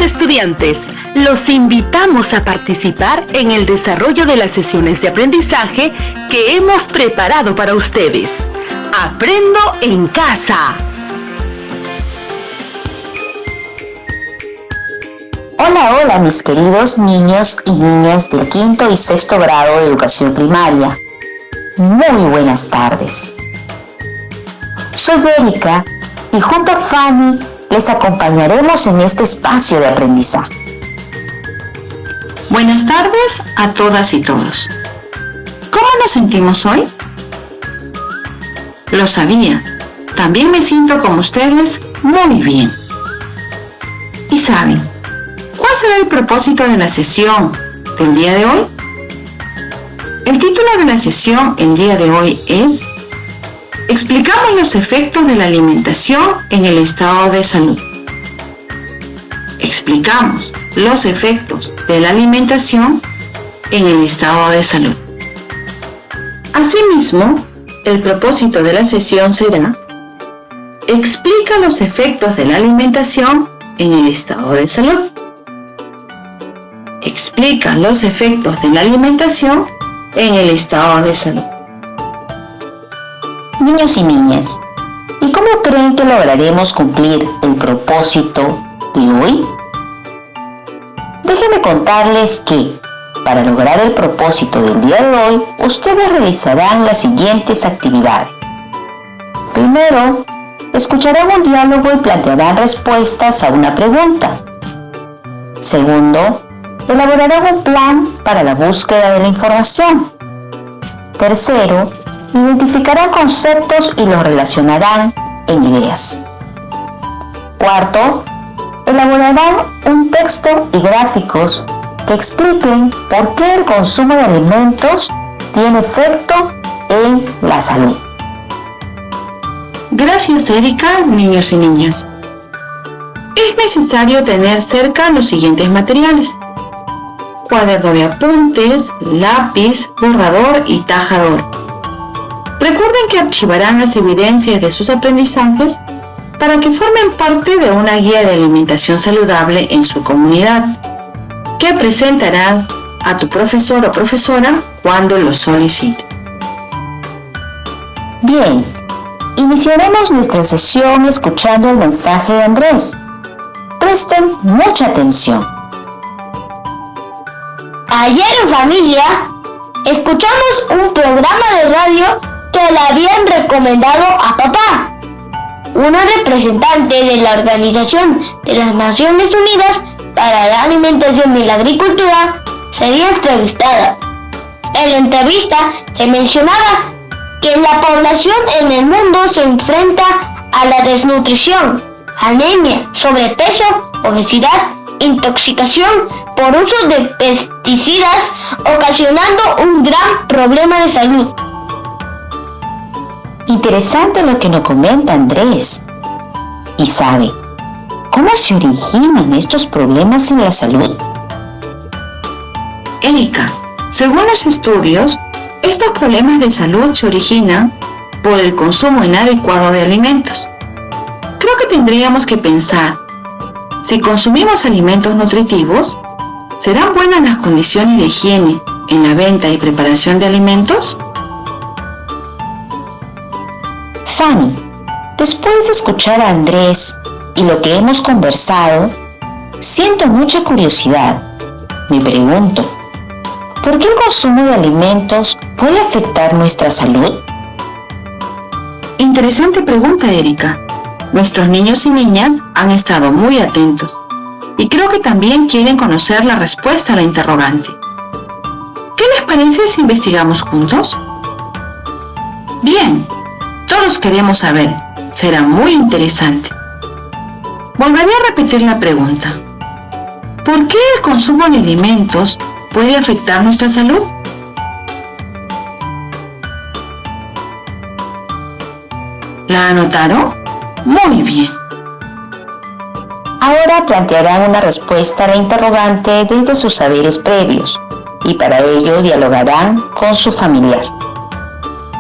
Queridos estudiantes, los invitamos a participar en el desarrollo de las sesiones de aprendizaje que hemos preparado para ustedes. ¡Aprendo en casa! Hola, mis queridos niños y niñas del quinto y sexto grado de educación primaria. Muy buenas tardes. Soy Erika y junto a Fanny les acompañaremos en este espacio de aprendizaje. Buenas tardes a todas y todos. ¿Cómo nos sentimos hoy? Lo sabía. También me siento como ustedes muy bien. ¿Y saben cuál será el propósito de la sesión del día de hoy? El título de la sesión el día de hoy es Explicamos los efectos de la alimentación en el estado de salud. Explicamos los efectos de la alimentación en el estado de salud. Asimismo, el propósito de la sesión será Explica los efectos de la alimentación en el estado de salud. Explica los efectos de la alimentación en el estado de salud. Niños y niñas, ¿y cómo creen que lograremos cumplir el propósito de hoy? Déjenme contarles que, para lograr el propósito del día de hoy, ustedes realizarán las siguientes actividades. Primero, escucharán un diálogo y plantearán respuestas a una pregunta. Segundo, elaborarán un plan para la búsqueda de la información. Tercero, identificarán conceptos y los relacionarán en ideas. Cuarto, elaborarán un texto y gráficos que expliquen por qué el consumo de alimentos tiene efecto en la salud. Gracias, Erika, niños y niñas. Es necesario tener cerca los siguientes materiales: cuaderno de apuntes, lápiz, borrador y tajador. Recuerden que archivarán las evidencias de sus aprendizajes para que formen parte de una guía de alimentación saludable en su comunidad, que presentarás a tu profesor o profesora cuando lo solicite. Bien, iniciaremos nuestra sesión escuchando el mensaje de Andrés. Presten mucha atención. Ayer en familia escuchamos un programa de radio que le habían recomendado a papá. Una representante de la Organización de las Naciones Unidas para la Alimentación y la Agricultura sería entrevistada. En la entrevista se mencionaba que la población en el mundo se enfrenta a la desnutrición, anemia, sobrepeso, obesidad, intoxicación por uso de pesticidas, ocasionando un gran problema de salud. Interesante lo que nos comenta Andrés. ¿Y sabe cómo se originan estos problemas en la salud? Erika, según los estudios, estos problemas de salud se originan por el consumo inadecuado de alimentos. Creo que tendríamos que pensar, si consumimos alimentos nutritivos, ¿serán buenas las condiciones de higiene en la venta y preparación de alimentos? Fanny, después de escuchar a Andrés y lo que hemos conversado, siento mucha curiosidad. Me pregunto, ¿por qué el consumo de alimentos puede afectar nuestra salud? Interesante pregunta, Erika. Nuestros niños y niñas han estado muy atentos y creo que también quieren conocer la respuesta a la interrogante. ¿Qué les parece si investigamos juntos? Bien, todos queremos saber. Será muy interesante. Volveré a repetir la pregunta. ¿Por qué el consumo de alimentos puede afectar nuestra salud? ¿La anotaron? Muy bien. Ahora plantearán una respuesta a la interrogante desde sus saberes previos y para ello dialogarán con su familiar.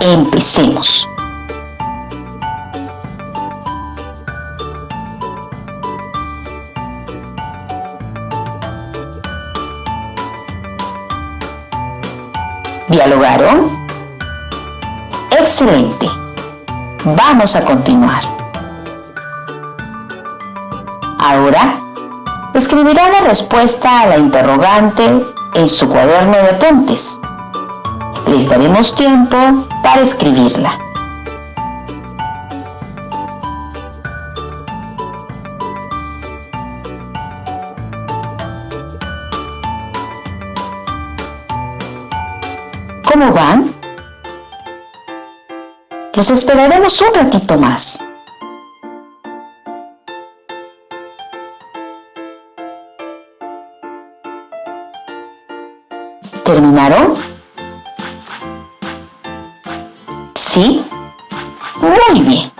Empecemos. ¿Dialogaron? ¡Excelente! Vamos a continuar. Ahora, escribirá la respuesta a la interrogante en su cuaderno de apuntes. Les daremos tiempo para escribirla. ¿Cómo van? Los esperaremos un ratito más. ¿Terminaron? ¿Sí? Muy bien.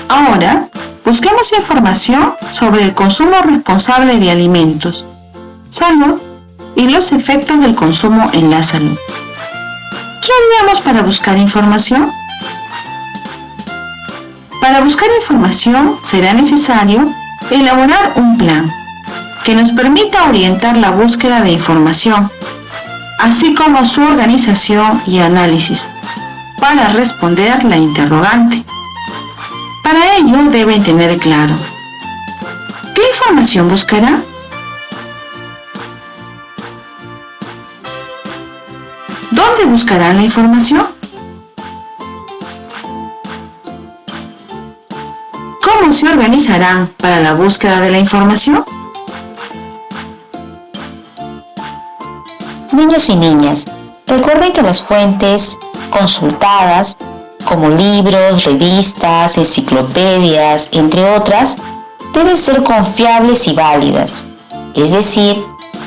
Ahora, busquemos información sobre el consumo responsable de alimentos, salud y los efectos del consumo en la salud. ¿Qué haríamos para buscar información? Para buscar información será necesario elaborar un plan que nos permita orientar la búsqueda de información, así como su organización y análisis, para responder la interrogante. Para ello deben tener claro: ¿qué información buscará? ¿Dónde buscarán la información? ¿Cómo se organizarán para la búsqueda de la información? Niños y niñas, recuerden que las fuentes consultadas, como libros, revistas, enciclopedias, entre otras, deben ser confiables y válidas, es decir,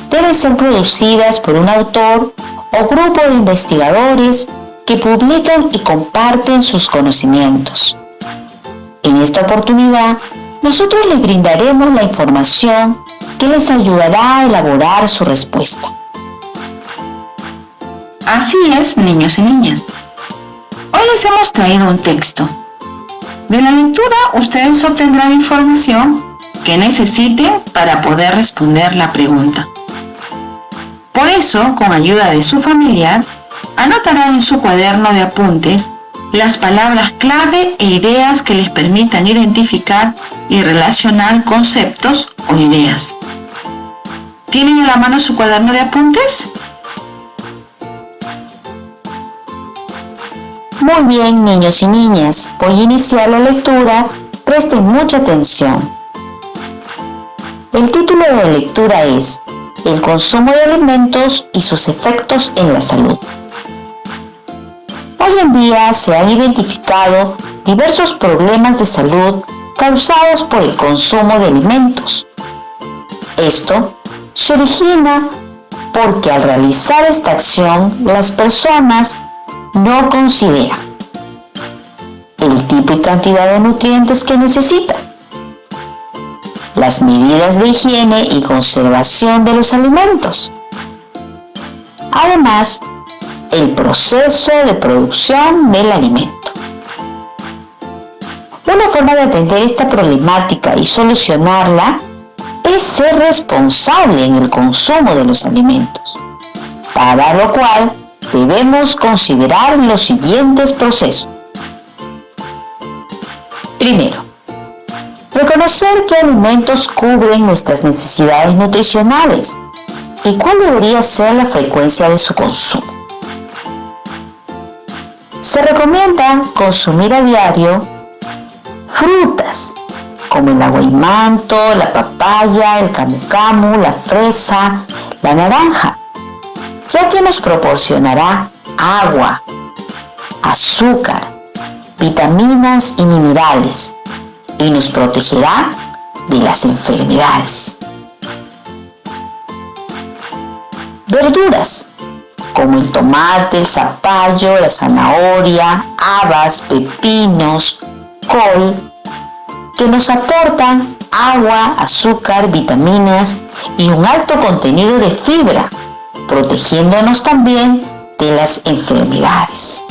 deben ser producidas por un autor o grupo de investigadores que publican y comparten sus conocimientos. En esta oportunidad, nosotros les brindaremos la información que les ayudará a elaborar su respuesta. Así es, niños y niñas. Hoy les hemos traído un texto. De la lectura ustedes obtendrán información que necesiten para poder responder la pregunta. Por eso, con ayuda de su familiar, anotarán en su cuaderno de apuntes las palabras clave e ideas que les permitan identificar y relacionar conceptos o ideas. ¿Tienen a la mano su cuaderno de apuntes? Muy bien, niños y niñas, voy a iniciar la lectura. Presten mucha atención. El título de la lectura es El consumo de alimentos y sus efectos en la salud. Hoy en día se han identificado diversos problemas de salud causados por el consumo de alimentos. Esto se origina porque al realizar esta acción las personas no consideran el tipo y cantidad de nutrientes que necesitan, las medidas de higiene y conservación de los alimentos, además el proceso de producción del alimento. Una forma de atender esta problemática y solucionarla es ser responsable en el consumo de los alimentos, para lo cual debemos considerar los siguientes procesos. Primero, reconocer qué alimentos cubren nuestras necesidades nutricionales y cuál debería ser la frecuencia de su consumo. Se recomienda consumir a diario frutas como el aguaimanto, la papaya, el camu camu, la fresa, la naranja, ya que nos proporcionará agua, azúcar, vitaminas y minerales y nos protegerá de las enfermedades. Verduras como el tomate, el zapallo, la zanahoria, habas, pepinos, col, que nos aportan agua, azúcar, vitaminas y un alto contenido de fibra, protegiéndonos también de las enfermedades.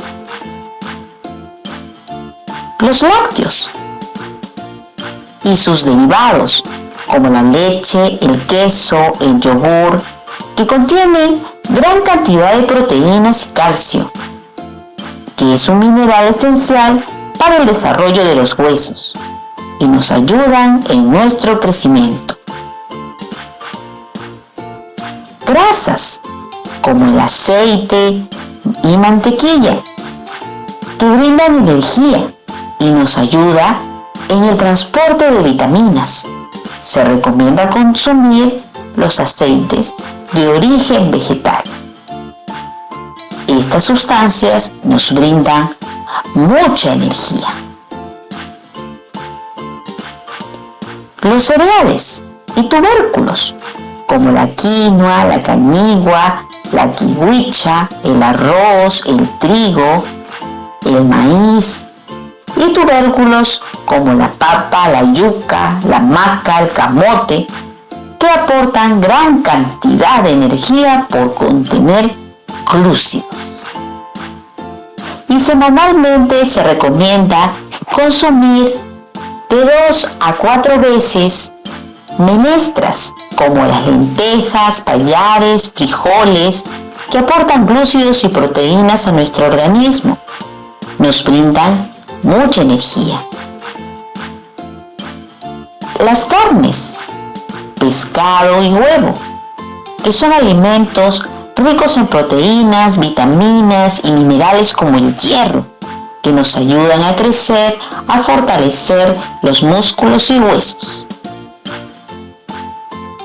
Los lácteos y sus derivados, como la leche, el queso, el yogur, que contienen gran cantidad de proteínas y calcio, que es un mineral esencial para el desarrollo de los huesos y nos ayudan en nuestro crecimiento. Grasas, como el aceite y mantequilla, que brindan energía y nos ayuda en el transporte de vitaminas. Se recomienda consumir los aceites de origen vegetal. Estas sustancias nos brindan mucha energía. Los cereales y tubérculos, como la quinoa, la cañigua, la kiwicha, el arroz, el trigo, el maíz, y tubérculos como la papa, la yuca, la maca, el camote, que aportan gran cantidad de energía por contener glúcidos. Y semanalmente se recomienda consumir de 2 a 4 veces menestras como las lentejas, pallares, frijoles, que aportan glúcidos y proteínas a nuestro organismo. Nos brindan mucha energía. Las carnes, pescado y huevo, que son alimentos ricos en proteínas, vitaminas y minerales como el hierro, que nos ayudan a crecer, a fortalecer los músculos y huesos.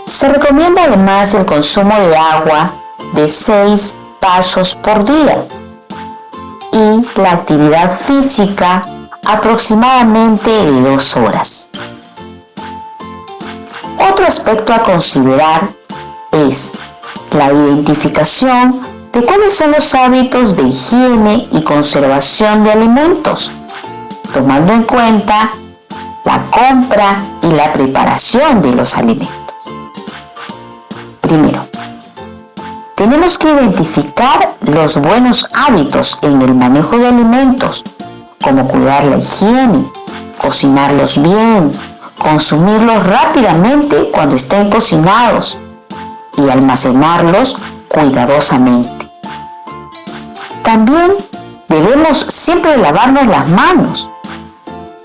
Se recomienda además el consumo de agua de 6 vasos por día y la actividad física aproximadamente de 2 horas. Otro aspecto a considerar es la identificación de cuáles son los hábitos de higiene y conservación de alimentos, tomando en cuenta la compra y la preparación de los alimentos. Primero, tenemos que identificar los buenos hábitos en el manejo de alimentos, como cuidar la higiene, cocinarlos bien, consumirlos rápidamente cuando estén cocinados y almacenarlos cuidadosamente. También debemos siempre lavarnos las manos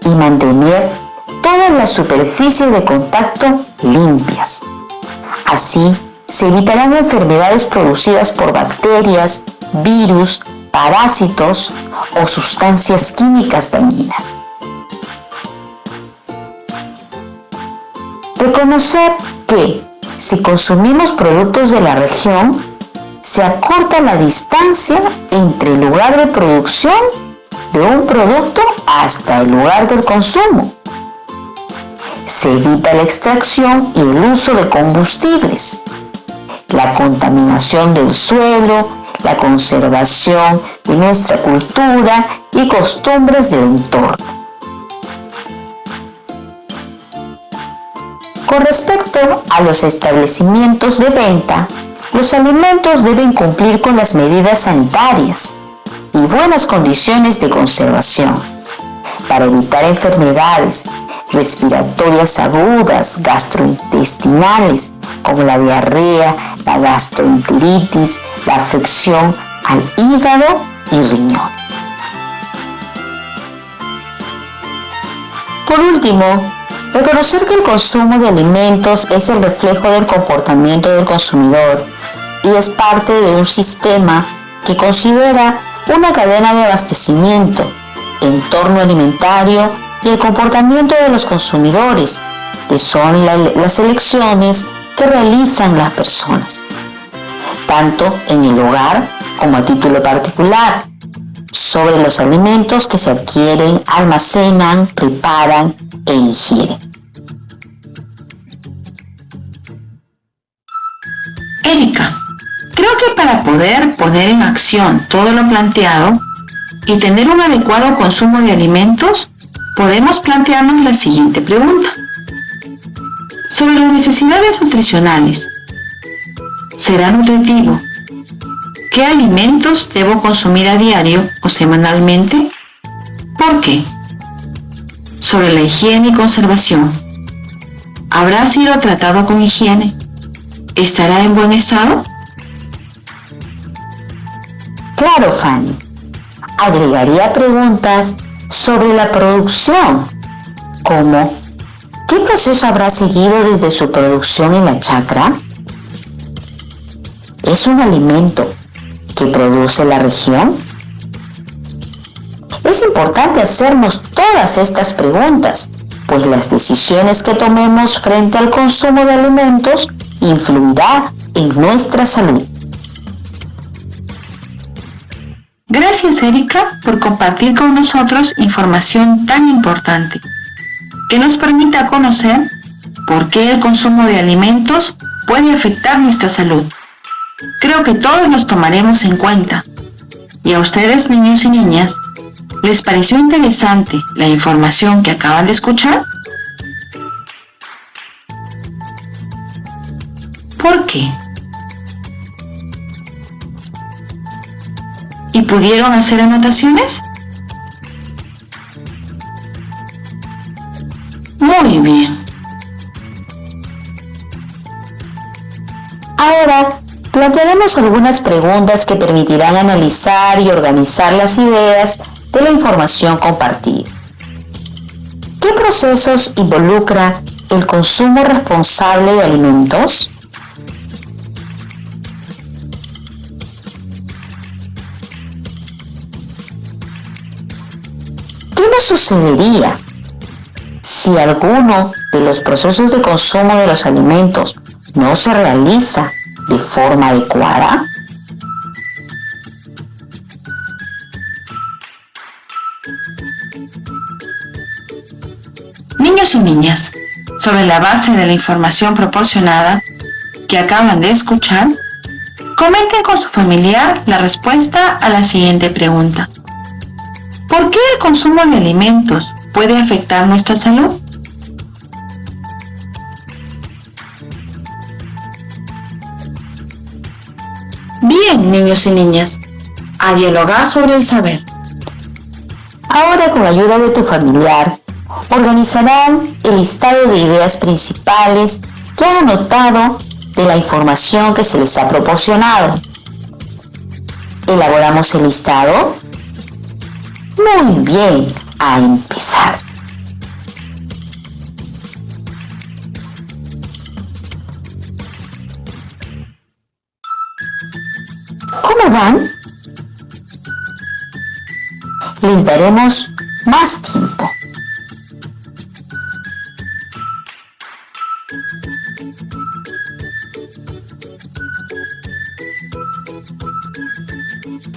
y mantener todas las superficies de contacto limpias. Así se evitarán enfermedades producidas por bacterias, virus, parásitos o sustancias químicas dañinas. Reconocer que si consumimos productos de la región, se acorta la distancia entre el lugar de producción de un producto hasta el lugar del consumo. Se evita la extracción y el uso de combustibles, la contaminación del suelo, la conservación de nuestra cultura y costumbres del entorno. Con respecto a los establecimientos de venta, los alimentos deben cumplir con las medidas sanitarias y buenas condiciones de conservación para evitar enfermedades respiratorias agudas, gastrointestinales, como la diarrea, la gastroenteritis, la afección al hígado y riñones. Por último, reconocer que el consumo de alimentos es el reflejo del comportamiento del consumidor y es parte de un sistema que considera una cadena de abastecimiento, entorno alimentario y el comportamiento de los consumidores, que son las elecciones que realizan las personas, tanto en el hogar como a título particular, sobre los alimentos que se adquieren, almacenan, preparan e ingieren. Erika, creo que para poder poner en acción todo lo planteado y tener un adecuado consumo de alimentos, podemos plantearnos la siguiente pregunta. Sobre las necesidades nutricionales. ¿Será nutritivo? ¿Qué alimentos debo consumir a diario o semanalmente? ¿Por qué? Sobre la higiene y conservación. ¿Habrá sido tratado con higiene? ¿Estará en buen estado? Claro, Fanny. Agregaría preguntas sobre la producción, como ¿qué proceso habrá seguido desde su producción en la chacra? ¿Es un alimento que produce la región? Es importante hacernos todas estas preguntas, pues las decisiones que tomemos frente al consumo de alimentos influirá en nuestra salud. Gracias, Erika, por compartir con nosotros información tan importante que nos permita conocer por qué el consumo de alimentos puede afectar nuestra salud. Creo que todos los tomaremos en cuenta. ¿Y a ustedes, niños y niñas, les pareció interesante la información que acaban de escuchar? ¿Por qué? ¿Y pudieron hacer anotaciones? Muy bien. Ahora, plantearemos algunas preguntas que permitirán analizar y organizar las ideas de la información compartida. ¿Qué procesos involucra el consumo responsable de alimentos? ¿Qué nos sucedería si alguno de los procesos de consumo de los alimentos no se realiza de forma adecuada? Niños y niñas, sobre la base de la información proporcionada que acaban de escuchar, comenten con su familiar la respuesta a la siguiente pregunta. ¿Por qué el consumo de alimentos puede afectar nuestra salud? Bien, niños y niñas, a dialogar sobre el saber. Ahora, con ayuda de tu familiar, organizarán el listado de ideas principales que han anotado de la información que se les ha proporcionado. ¿Elaboramos el listado? Muy bien, a empezar. ¿Cómo van? Les daremos más tiempo.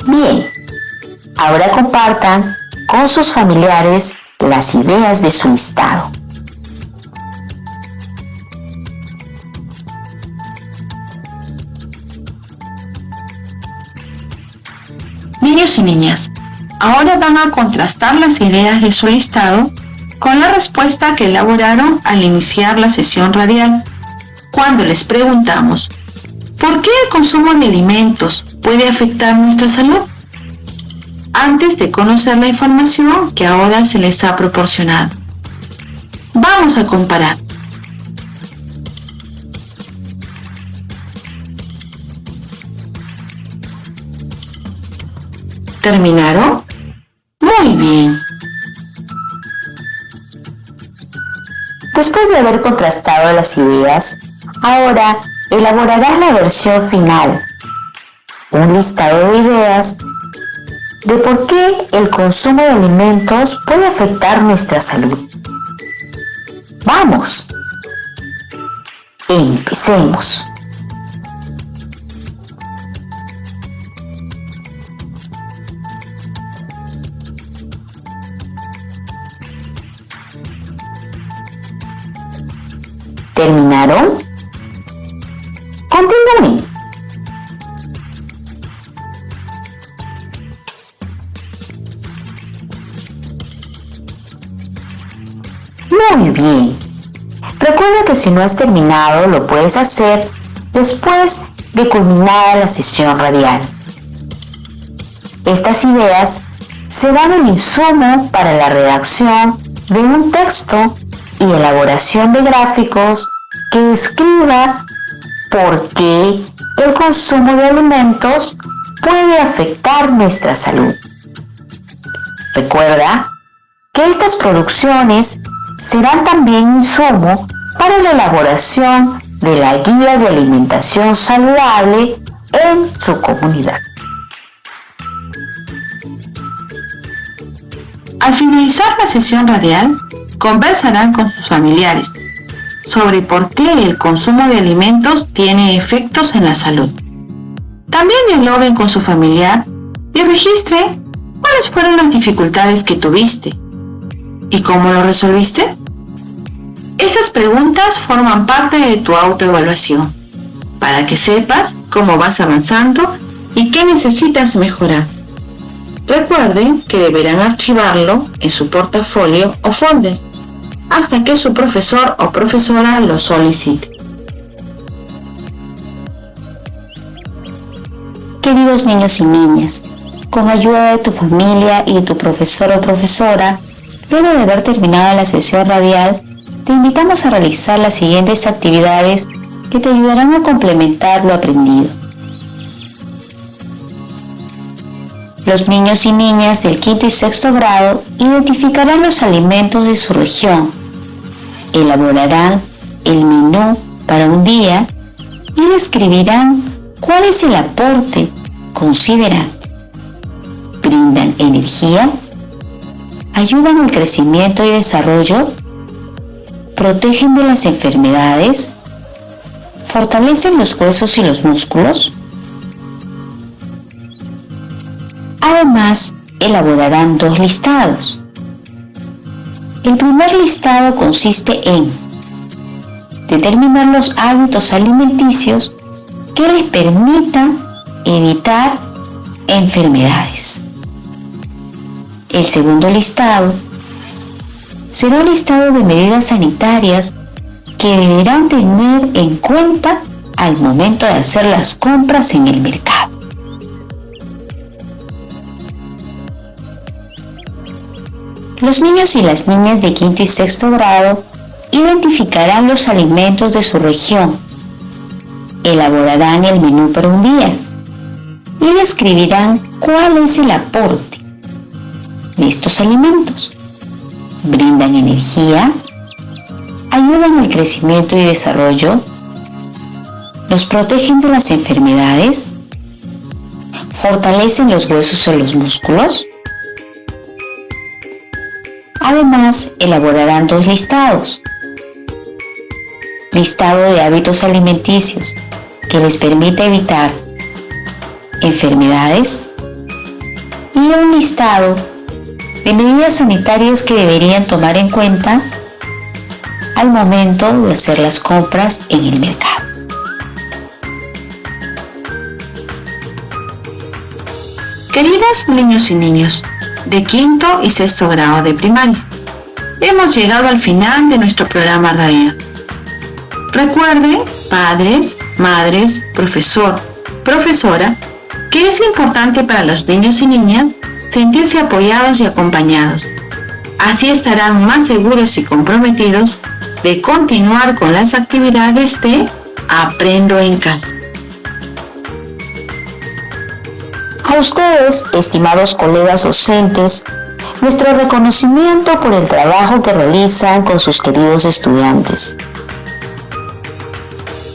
Bien, ahora compartan con sus familiares las ideas de su listado. Niños y niñas, ahora van a contrastar las ideas de su listado con la respuesta que elaboraron al iniciar la sesión radial, cuando les preguntamos ¿por qué el consumo de alimentos puede afectar nuestra salud? Antes de conocer la información que ahora se les ha proporcionado. Vamos a comparar. ¿Terminaron? Muy bien. Después de haber contrastado las ideas, ahora elaborarás la versión final, un listado de ideas de por qué el consumo de alimentos puede afectar nuestra salud. ¡Vamos! Empecemos. ¿Terminaron? Continúen. Muy bien. Recuerda que si no has terminado, lo puedes hacer después de culminada la sesión radial. Estas ideas serán el insumo para la redacción de un texto y elaboración de gráficos que describa por qué el consumo de alimentos puede afectar nuestra salud. Recuerda que estas producciones serán también insumo para la elaboración de la guía de alimentación saludable en su comunidad. Al finalizar la sesión radial, conversarán con sus familiares sobre por qué el consumo de alimentos tiene efectos en la salud. También dialoguen con su familiar y registre cuáles fueron las dificultades que tuviste y cómo lo resolviste. Estas preguntas forman parte de tu autoevaluación para que sepas cómo vas avanzando y qué necesitas mejorar. Recuerden que deberán archivarlo en su portafolio o folder hasta que su profesor o profesora lo solicite. Queridos niños y niñas, con ayuda de tu familia y de tu profesor o profesora, luego de haber terminado la sesión radial, te invitamos a realizar las siguientes actividades que te ayudarán a complementar lo aprendido. Los niños y niñas del quinto y sexto grado identificarán los alimentos de su región, elaborarán el menú para un día y describirán cuál es el aporte. Consideran, brindan energía, ayudan al crecimiento y desarrollo, protegen de las enfermedades, fortalecen los huesos y los músculos. Además, elaborarán 2 listados. El primer listado consiste en determinar los hábitos alimenticios que les permitan evitar enfermedades. El segundo listado será un listado de medidas sanitarias que deberán tener en cuenta al momento de hacer las compras en el mercado. Los niños y las niñas de quinto y sexto grado identificarán los alimentos de su región, elaborarán el menú para un día y describirán cuál es el aporte de estos alimentos. Brindan energía, ayudan al crecimiento y desarrollo, los protegen de las enfermedades, fortalecen los huesos y los músculos. Además, elaborarán 2 listados. Listado de hábitos alimenticios que les permite evitar enfermedades y un listado de medidas sanitarias que deberían tomar en cuenta al momento de hacer las compras en el mercado. Queridas niños y niños de quinto y sexto grado de primaria, hemos llegado al final de nuestro programa radial. Recuerde, padres, madres, profesor, profesora, que es importante para los niños y niñas sentirse apoyados y acompañados. Así estarán más seguros y comprometidos de continuar con las actividades de Aprendo en Casa. A ustedes, estimados colegas docentes, nuestro reconocimiento por el trabajo que realizan con sus queridos estudiantes.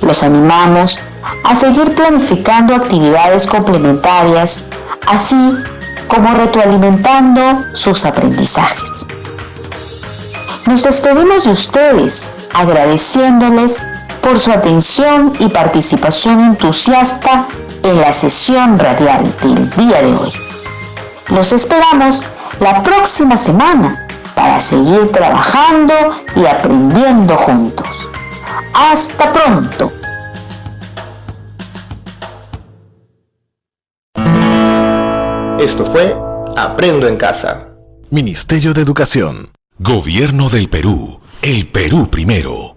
Los animamos a seguir planificando actividades complementarias, así como retroalimentando sus aprendizajes. Nos despedimos de ustedes, agradeciéndoles por su atención y participación entusiasta en la sesión radial del día de hoy. Los esperamos la próxima semana para seguir trabajando y aprendiendo juntos. ¡Hasta pronto! Esto fue Aprendo en Casa. Ministerio de Educación. Gobierno del Perú. El Perú primero.